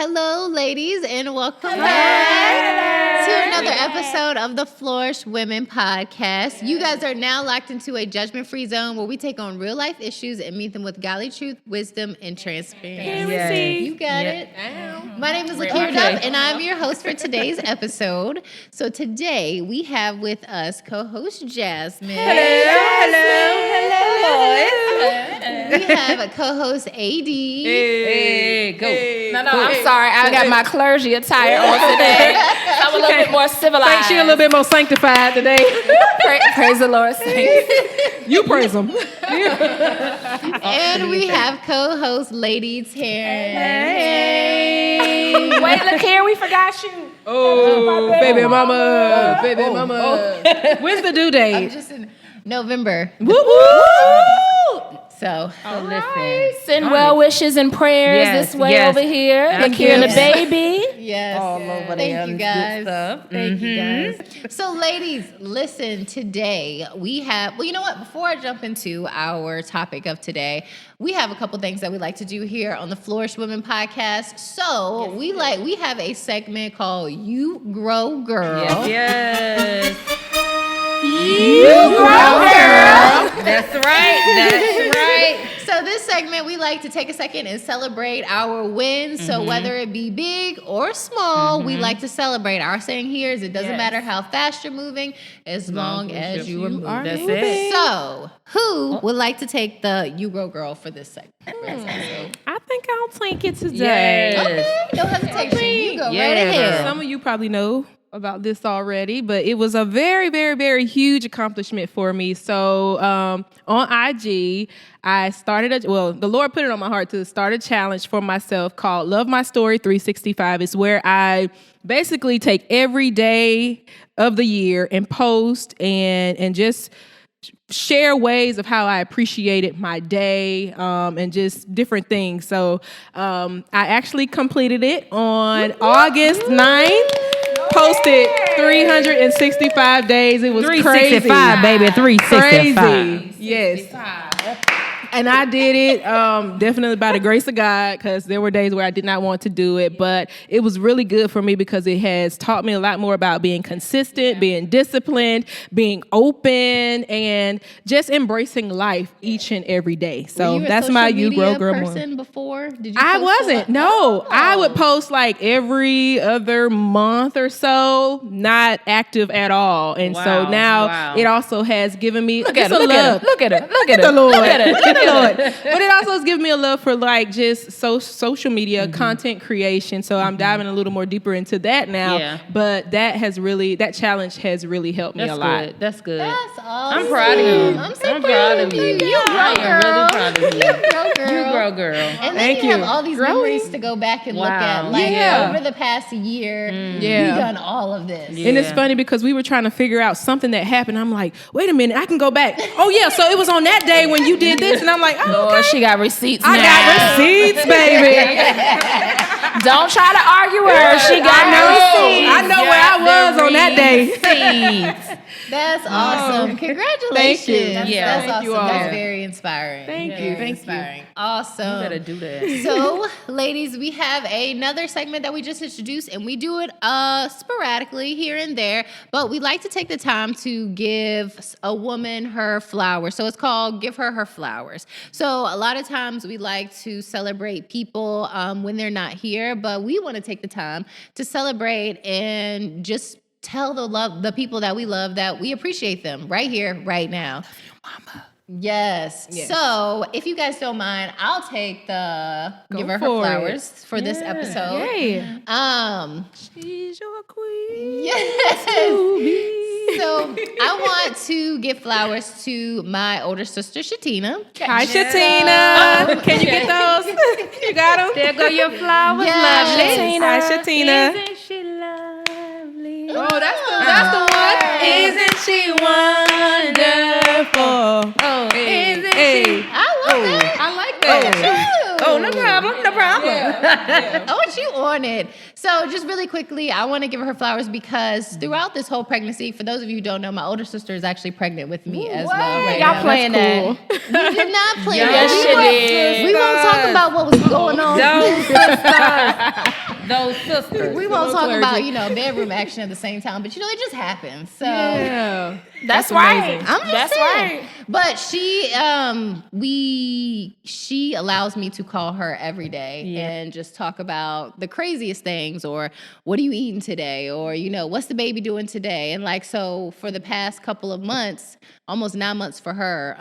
Hello, ladies, and welcome back to another episode of the Flourish Women podcast. You guys are now locked into a judgment-free zone where we take on real-life issues and meet them with godly truth, wisdom, and transparency. You got it. My name is Lakeisha Duff, and I'm your host for today's episode. So today, we have with us co-host Jasmine. Hello. We have a co-host AD. Hey, go. No, I'm sorry. I got my clergy attire on today. I'm a little bit more civilized. Think she a little bit more sanctified today. Praise the Lord, saints. You praise him. And we have co-host Lady Taryn. Hey. Wait, look here. We forgot you. Oh, baby mama. When's the due date? I'm just in November. Woo woo. So, Listen. Send well wishes and prayers this way over here. Thank you and the baby. yes. All over Thank you guys. Thank you Mm-hmm. guys. So, ladies, listen, today we have, well, you know what? Before I jump into our topic of today, we have a couple things that we like to do here on the Flourish Women podcast. So, we have a segment called You Grow Girl. Yes. You grow, girl. That's right. So this segment, we like to take a second and celebrate our wins. So whether it be big or small, we like to celebrate. Our saying here is it doesn't matter how fast you're moving, as long as you are moving. That's it. So who would like to take the You Grow Girl for this segment? I think I'll take it today. Yes. Okay, no hesitation. You go right ahead. Some of you probably know about this already, but it was a very, very, very huge accomplishment for me. So on IG, I started the Lord put it on my heart to start a challenge for myself called Love My Story 365. It's where I basically take every day of the year and post and just share ways of how I appreciated my day and just different things. So I actually completed it on August 9th. Posted 365 days. It was 365, baby. 365. crazy. Yes. And I did it definitely by the grace of God, because there were days where I did not want to do it, but it was really good for me because it has taught me a lot more about being consistent, being disciplined, being open, and just embracing life each and every day. So that's my You Grow Girl person before? Did you I post wasn't. No, I would post like every other month or so, not active at all. And so now it also has given me Look at her. Look at the Lord. Look at her. Lord. But it also has given me a love for like just social media content creation. So I'm diving a little more deeper into that now. Yeah. But that challenge has really helped me a lot. That's good. That's awesome. I'm proud of you. I'm so proud of you. You grow I am really proud of you. You grow girl. You grow, girl. And then Thank you have you. all these memories to go back and look at. Like over the past year, we've done all of this. Yeah. And it's funny because we were trying to figure out something that happened. I'm like, wait a minute, I can go back. Oh yeah, so it was on that day when you did this. And I'm like, oh, okay. She got receipts now. I got receipts, baby. Don't try to argue with her. She got receipts. I know where I was on that day. Receipts. That's awesome. Congratulations. Thank you. That's Thank awesome. you all. That's very inspiring. Thank you. Very Thank you. inspiring. Awesome. You better do that. So, ladies, we have another segment that we just introduced, and we do it sporadically here and there, but we like to take the time to give a woman her flowers. So it's called Give Her Her Flowers. So a lot of times we like to celebrate people when they're not here, but we want to take the time to celebrate and just tell the people that we love that we appreciate them right here, right now. Love you, mama. Yes. So if you guys don't mind, I'll take the Give Her Her for Flowers for this episode. Yay. She's your queen. Yes. So I want to give flowers to my older sister, Shatina. Hi, Shatina. Can you get those? You got them? There go your flowers, Yes. lovely. Hi, Shatina. Isn't she lovely? Oh, that's the one. Isn't she wonderful? Oh, isn't Hey. she? I love that. I like that. Oh, no problem. No problem. I want you on it. So just really quickly, I want to give her flowers because throughout this whole pregnancy, for those of you who don't know, my older sister is actually pregnant with me as well. Right Y'all now. playing that? We did not play Yes, that. she did. We won't talk about what was going on. Don't those sisters. We won't talk clergy. about, bedroom action at the same time, but it just happens. So Yeah. That's right. amazing. I'm just That's saying. right. But she allows me to call her every day and just talk about the craziest things, or what are you eating today, or what's the baby doing today, and so for the past couple of months, almost 9 months for her,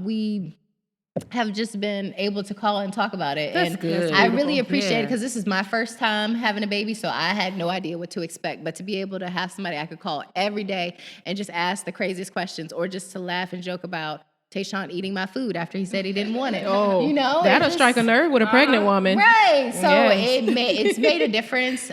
we have just been able to call and talk about it. That's and good. I really appreciate it Yeah. because this is my first time having a baby, so I had no idea what to expect. But to be able to have somebody I could call every day and just ask the craziest questions, or just to laugh and joke about Tayshawn eating my food after he said he didn't want it. Oh, it that'll just- strike a nerve with a pregnant woman. Right. So Yes. it's made a difference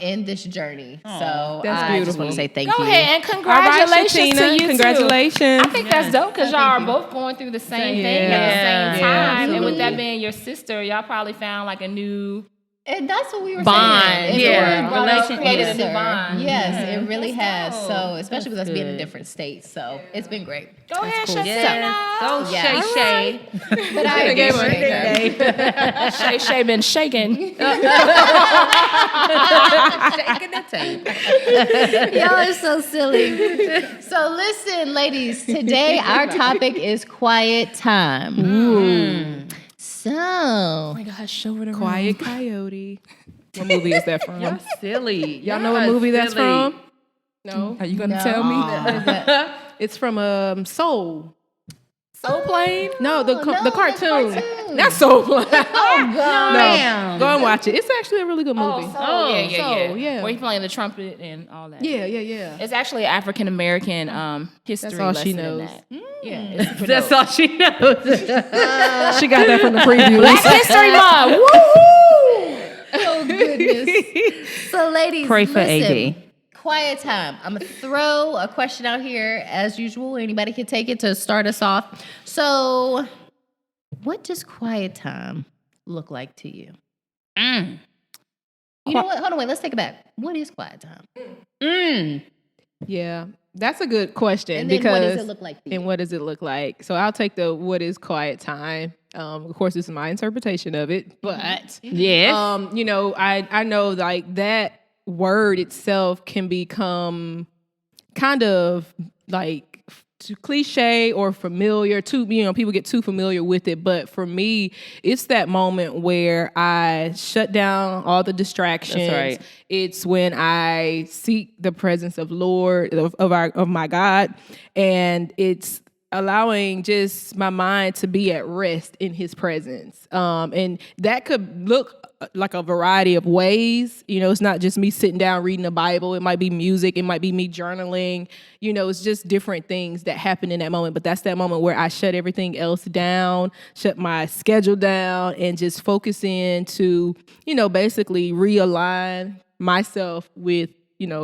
in this journey. So That's I just beautiful. want to say thank Go you. ahead and All right, congratulations Shatina, to you congratulations. too. I think that's dope because y'all are both going through the same thing at the same Yeah. time, and with that Absolutely. being your sister, y'all probably found like a new. And that's what we were Bond. saying. It's Yeah. really brought us Created a new closer. bond. Yes, Yeah. it really has. That's So, dope. especially with us being in good. different states. So, it's been great. Go ahead, cool. Shatina. Go Yeah. Shay Shay. But I They gave her a appreciate her. Shay Shay been shaking. Shaking the tape. Y'all are so silly. So, listen, ladies, today our topic is quiet time. So, Oh my gosh, show her the Quiet Coyote. What movie is that from? Y'all silly. Y'all know what movie that's from? No. Are you gonna No. tell me? It's from Soul. Soul Plane? No, the no, the cartoon. cartoon. Not Soul Plane. oh, God. Ma'am. Go and watch it. It's actually a really good movie. Oh, yeah. Soul, yeah. Where he playing the trumpet and all that. Yeah. It's actually African American history. That's all she lesson in knows. that. Yeah, it's super That's dope. all she knows. She got that from the preview. Black History Month. Woo! Oh, goodness. So, ladies, Pray for listen. AD. Quiet time. I'm going to throw a question out here as usual. Anybody can take it to start us off. So, what does quiet time look like to you? You know what? Hold on, wait. Let's take it back. What is quiet time? Yeah, that's a good question. And then because what does it look like to you? And what does it look like? So I'll take the what is quiet time. Of course, this is my interpretation of it, but Yes. I know like that word itself can become kind of like too cliche or familiar. People get too familiar with it. But for me, it's that moment where I shut down all the distractions. That's right. It's when I seek the presence of Lord of my God, and it's allowing just my mind to be at rest in His presence. And that could look like a variety of ways. It's not just me sitting down reading the Bible. It might be music. It might be me journaling. It's just different things that happen in that moment. But that's that moment where I shut everything else down, shut my schedule down, and just focus in to, basically realign myself with,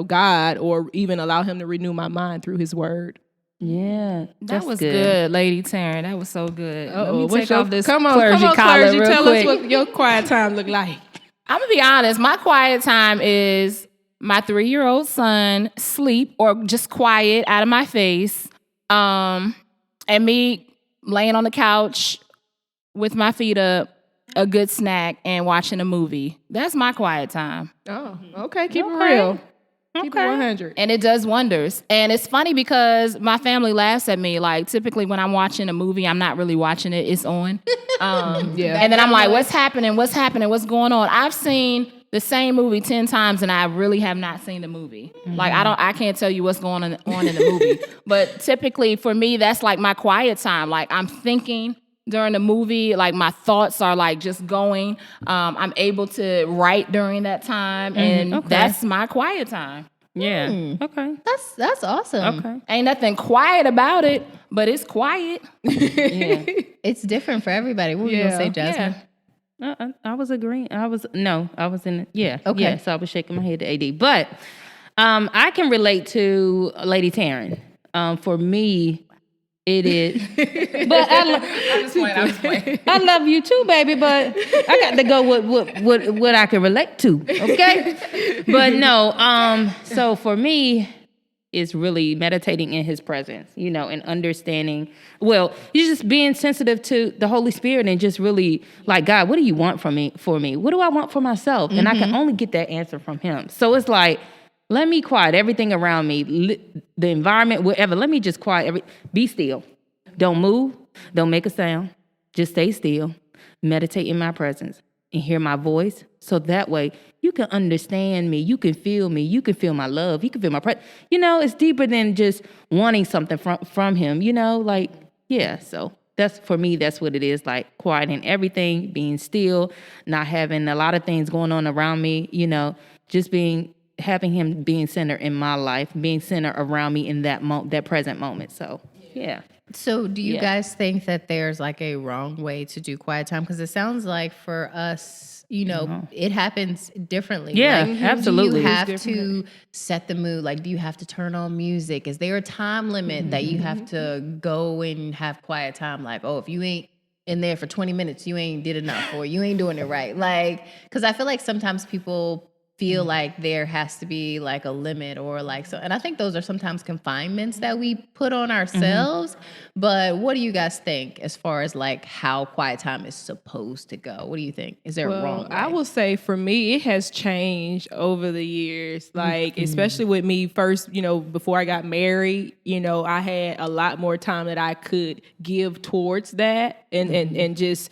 God, or even allow Him to renew my mind through His word. Yeah. That That's was good, Lady Taryn. That was so good. Let me take off this come on, clergy collar clergy, real tell quick. us what your quiet time look like. I'm gonna be honest. My quiet time is my 3-year-old son sleep or just quiet out of my face, and me laying on the couch with my feet up, a good snack, and watching a movie. That's my quiet time. Oh, okay. Keep it real. Keep it 100. And it does wonders. And it's funny because my family laughs at me. Like, typically when I'm watching a movie, I'm not really watching it. It's on. Yeah. And then I'm like, what's happening? What's happening? What's going on? I've seen the same movie 10 times and I really have not seen the movie. Like, I can't tell you what's going on in the movie. But typically for me, that's like my quiet time. Like, I'm thinking during the movie, like my thoughts are like just going. I'm able to write during that time, and that's my quiet time. Yeah. Okay. That's awesome. Okay. Ain't nothing quiet about it, but it's quiet. Yeah. It's different for everybody. What were you gonna say, Jasmine? I was agreeing. I was in. Yeah. Okay. Yeah, so I was shaking my head to AD, but I can relate to Lady Taryn. For me, it is. But I'm just playing. I love you too, baby. But I got to go with what I can relate to. Okay. But no. So for me, is really meditating in his presence, you know, and understanding. Well, you're just being sensitive to the Holy Spirit and just really like, God, what do you want from me? For me, what do I want for myself? And I can only get that answer from Him. So it's like, let me quiet everything around me, the environment, whatever. Let me just quiet be still. Don't move. Don't make a sound. Just stay still. Meditate in my presence and hear my voice. So that way you can understand me. You can feel me. You can feel my love. You can feel my presence. You know, it's deeper than just wanting something from Him, you know, like, yeah. So that's, for me, that's what it is, like quieting everything, being still, not having a lot of things going on around me, you know, just having Him being center in my life, being center around me in that present moment. So, yeah. So do you guys think that there's like a wrong way to do quiet time? Because it sounds like for us, you know, it happens differently. Yeah, like, absolutely. Do you have to set the mood? Like, do you have to turn on music? Is there a time limit that you have to go and have quiet time? Like, oh, if you ain't in there for 20 minutes, you ain't did enough, or you ain't doing it right. Like, because I feel like sometimes people feel like there has to be like a limit or like so, and I think those are sometimes confinements that we put on ourselves. But what do you guys think as far as like how quiet time is supposed to go? What do you think? Is there a wrong way? I will say for me, it has changed over the years. Like, especially with me first, you know, before I got married, you know, I had a lot more time that I could give towards that and just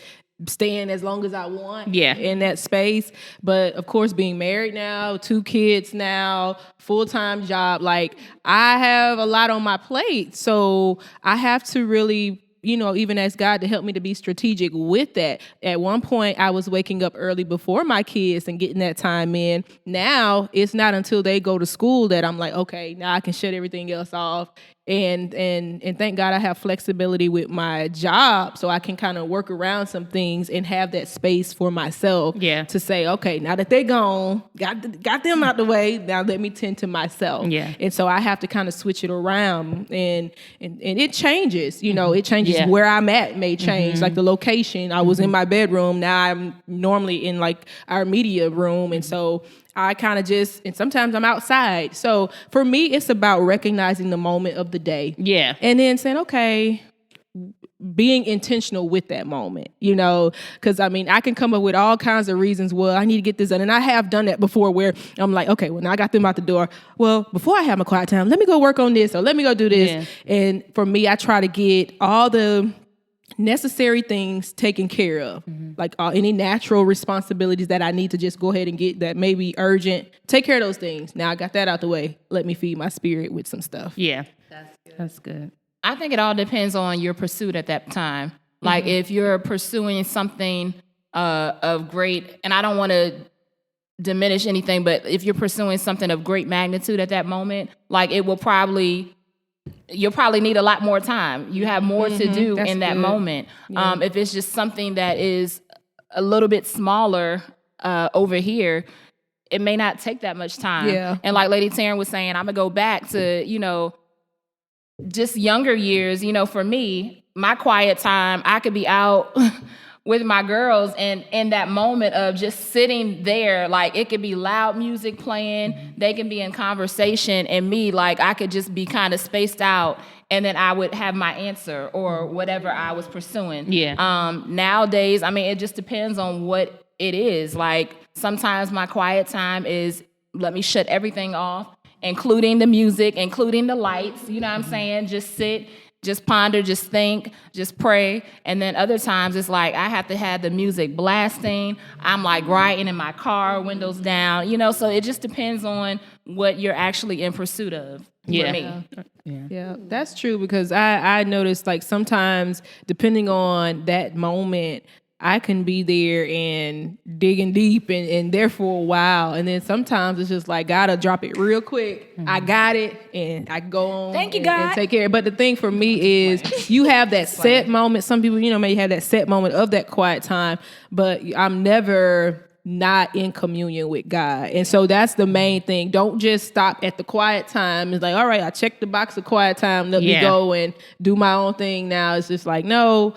staying as long as I want in that space. But of course, being married now, 2 kids now, full-time job, like I have a lot on my plate. So I have to really, you know, even ask God to help me to be strategic with that. At one point, I was waking up early before my kids and getting that time in. Now, it's not until they go to school that I'm like, okay, now I can shut everything else off. And thank God I have flexibility with my job, so I can kind of work around some things and have that space for myself to say, okay, now that they're gone, got them out the way, now let me tend to myself. Yeah. And so I have to kind of switch it around, and it changes, you know, it changes where I'm at may change, like the location. I was in my bedroom, now I'm normally in like our media room, and so I kind of and sometimes I'm outside. So for me, it's about recognizing the moment of the day. Yeah. And then saying, okay, being intentional with that moment, you know, because I mean, I can come up with all kinds of reasons. Well, I need to get this done. And I have done that before where I'm like, okay, well, now I got them out the door. Well, before I have my quiet time, let me go work on this or let me go do this. Yeah. And for me, I try to get all the necessary things taken care of, like any natural responsibilities that I need to just go ahead and get that may be urgent. Take care of those things. Now I got that out the way. Let me feed my spirit with some stuff. Yeah, that's good. I think it all depends on your pursuit at that time. Like if you're pursuing something of great, and I don't want to diminish anything, but if you're pursuing something of great magnitude at that moment, like you'll probably need a lot more time. You have more to do in that moment. Yeah. If it's just something that is a little bit smaller over here, it may not take that much time. Yeah. And like Lady Taryn was saying, I'm going to go back to, you know, just younger years. You know, for me, my quiet time, I could be out with my girls, and in that moment of just sitting there, like it could be loud music playing, they can be in conversation, and me, like I could just be kind of spaced out, and then I would have my answer or whatever I was pursuing. Yeah. Nowadays, I mean, it just depends on what it is. Like sometimes my quiet time is let me shut everything off, including the music, including the lights. You know what I'm saying? Just sit. Just ponder, just think, just pray. And then other times it's like I have to have the music blasting. I'm like riding in my car, windows down, you know, so it just depends on what you're actually in pursuit of for me. Yeah, that's true, because I noticed like sometimes depending on that moment, I can be there and digging deep and there for a while. And then sometimes it's just like, gotta drop it real quick. I got it. And I can go on Thank you, God. And take care. But the thing for me is you have that set moment. Some people, you know, may have that set moment of that quiet time, but I'm never not in communion with God. And so that's the main thing. Don't just stop at the quiet time. It's like, all right, I checked the box of quiet time. Let me go and do my own thing now. It's just like, no,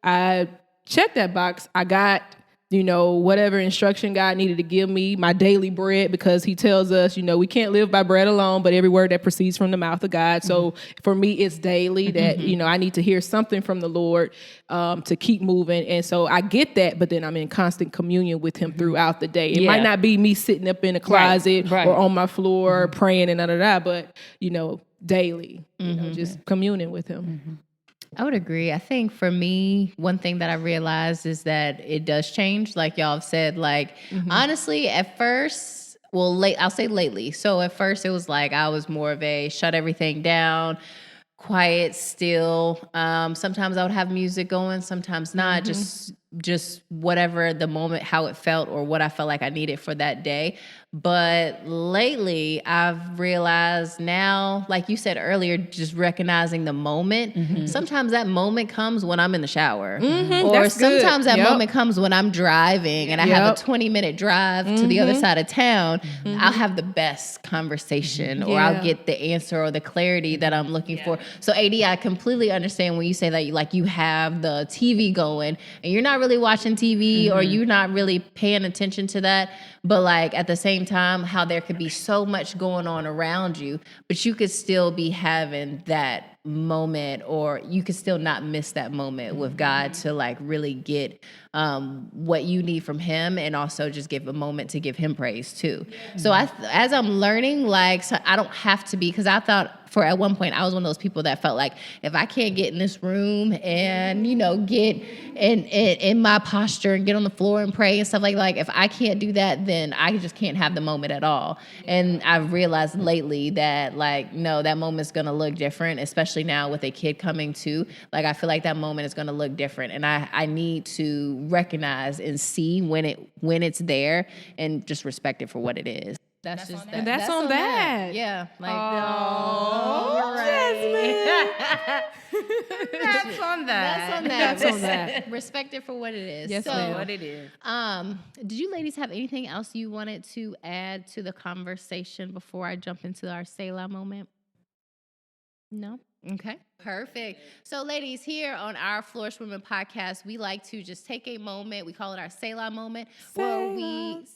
I check that box. I got whatever instruction God needed to give me, my daily bread, because he tells us, we can't live by bread alone, but every word that proceeds from the mouth of God. So for me, it's daily that, I need to hear something from the Lord to keep moving. And so I get that, but then I'm in constant communion with him throughout the day. It might not be me sitting up in a closet or on my floor praying and but, daily, just communing with him. I would agree. I think for me, one thing that I realized is that it does change. Like y'all have said, honestly, at first, I'll say lately. So at first it was like I was more of a shut everything down, quiet, still. Sometimes I would have music going, sometimes not, just whatever the moment, how it felt or what I felt like I needed for that day. But lately I've realized now, like you said earlier, just recognizing the moment. Sometimes that moment comes when I'm in the shower, or sometimes that moment comes when I'm driving and I have a 20-minute drive to the other side of town. I'll have the best conversation or I'll get the answer or the clarity that I'm looking for. So AD, I completely understand when you say that you have the TV going and you're not really watching TV or you're not really paying attention to that. But at the same time, how there could be so much going on around you, but you could still be having that moment, or you could still not miss that moment with God to really get what you need from him, and also just give a moment to give him praise too. So as I'm learning, so I don't have to be, because I thought at one point I was one of those people that felt like if I can't get in this room and get in my posture and get on the floor and pray and stuff like if I can't do that, then I just can't have the moment at all. And I've realized lately that no, that moment's gonna look different, especially now with a kid coming too. I feel like that moment is gonna look different, and I need to recognize and see when it's there and just respect it for what it is. That's just that. And that's on that. Yeah. That's on that. That's on that. Respect it for what it is. Yes, so, what it is. Did you ladies have anything else you wanted to add to the conversation before I jump into our Sala moment? No? Okay. Perfect. So ladies, here on our Flourish Women podcast, we like to just take a moment. We call it our Sala moment. Where we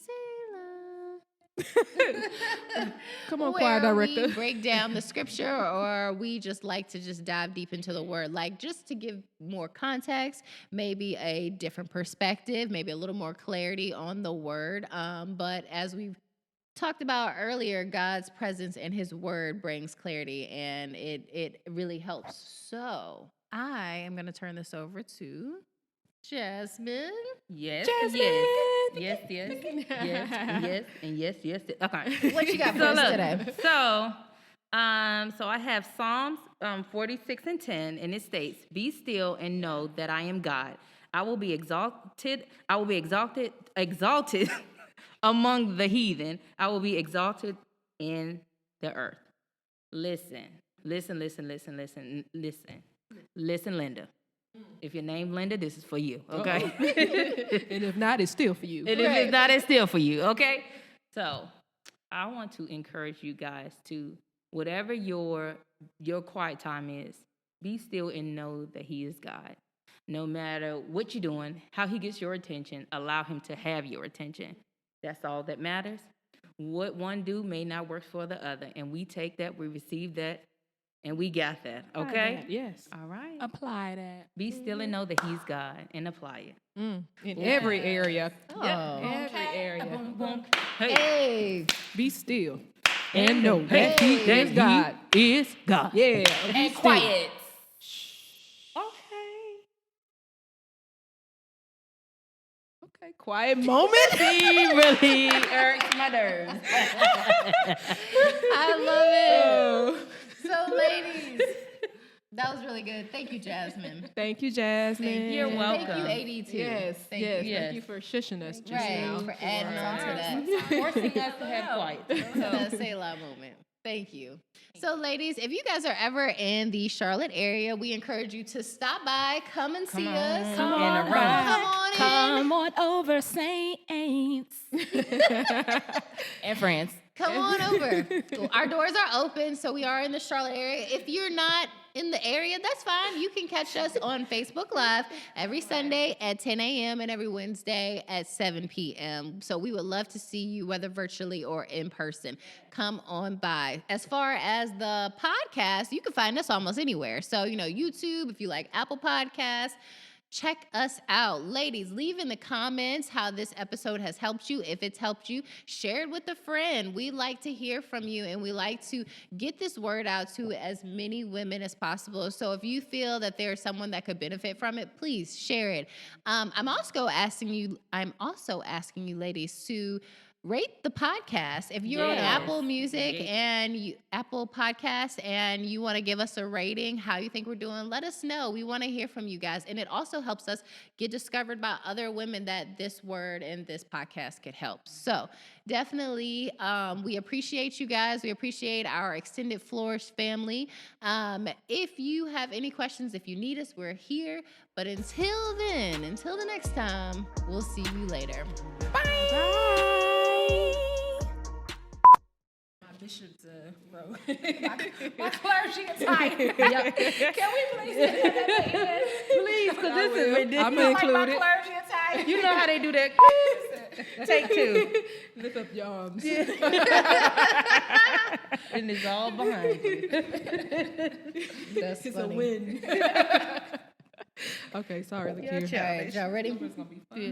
Come on, choir director. We break down the scripture, or we just like to just dive deep into the word, just to give more context, maybe a different perspective, maybe a little more clarity on the word. But as we've talked about earlier, God's presence and his word brings clarity, and it really helps. So I am going to turn this over to Jasmine. Yes. Jasmine. Yes. And yes. Okay. What you got for us today? So I have Psalms 46:10, and it states, "Be still and know that I am God. I will be exalted. I will be exalted among the heathen. I will be exalted in the earth." Listen, Linda. If your name Linda, this is for you, okay? And if not, it's still for you. And if it's not, it's still for you, okay? So I want to encourage you guys to, whatever your quiet time is, be still and know that he is God. No matter what you're doing, how he gets your attention, allow him to have your attention. That's all that matters. What one do may not work for the other, and we take that, we receive that, and we got that, okay? Yes. All right. Apply that. Be still and know that he's God, and apply it. In every area. Oh. Every area. Hey. Be still and know that he is God. Is God. Yeah. And quiet. Okay, quiet moment. He really irks my nerves. I love it. So, ladies, that was really good. Thank you, Jasmine. Thank you, Jasmine. You're welcome. Thank you, AD, too. Yes, Thank yes. you. Thank you for shushing us just Right, now. for adding on to that. Forcing us to have quiet. That Sala moment. Thank you. So, ladies, if you guys are ever in the Charlotte area, we encourage you to stop by, come and see us. Come on, Come on in. over, saints and friends. Come on over. Our doors are open, so we are in the Charlotte area. If you're not in the area, that's fine. You can catch us on Facebook Live every Sunday at 10 a.m. and every Wednesday at 7 p.m. So we would love to see you, whether virtually or in person. Come on by. As far as the podcast, you can find us almost anywhere. So, YouTube, if you like Apple Podcasts, check us out. Ladies, leave in the comments how this episode has helped you. If it's helped you, share it with a friend. We like to hear from you, and we like to get this word out to as many women as possible. So if you feel that there's someone that could benefit from it, please share it. I'm also asking you, ladies, to rate the podcast. If you're on Apple Music and Apple Podcasts and you want to give us a rating, how you think we're doing, let us know. We want to hear from you guys. And it also helps us get discovered by other women that this word and this podcast could help. So definitely, we appreciate you guys. We appreciate our extended Flourish family. If you have any questions, if you need us, we're here. But until then, until the next time, we'll see you later. Bye. My bishop's bro. my clergy attire. Can we please do that? Please, because this is ridiculous. I'm included. My clergy attire. You know how they do that. Take two. Lift up your arms. And it's all behind you. That's It's funny. a win. Okay, sorry, Lakeisha. All right, y'all ready? It's gonna be fun. Yeah.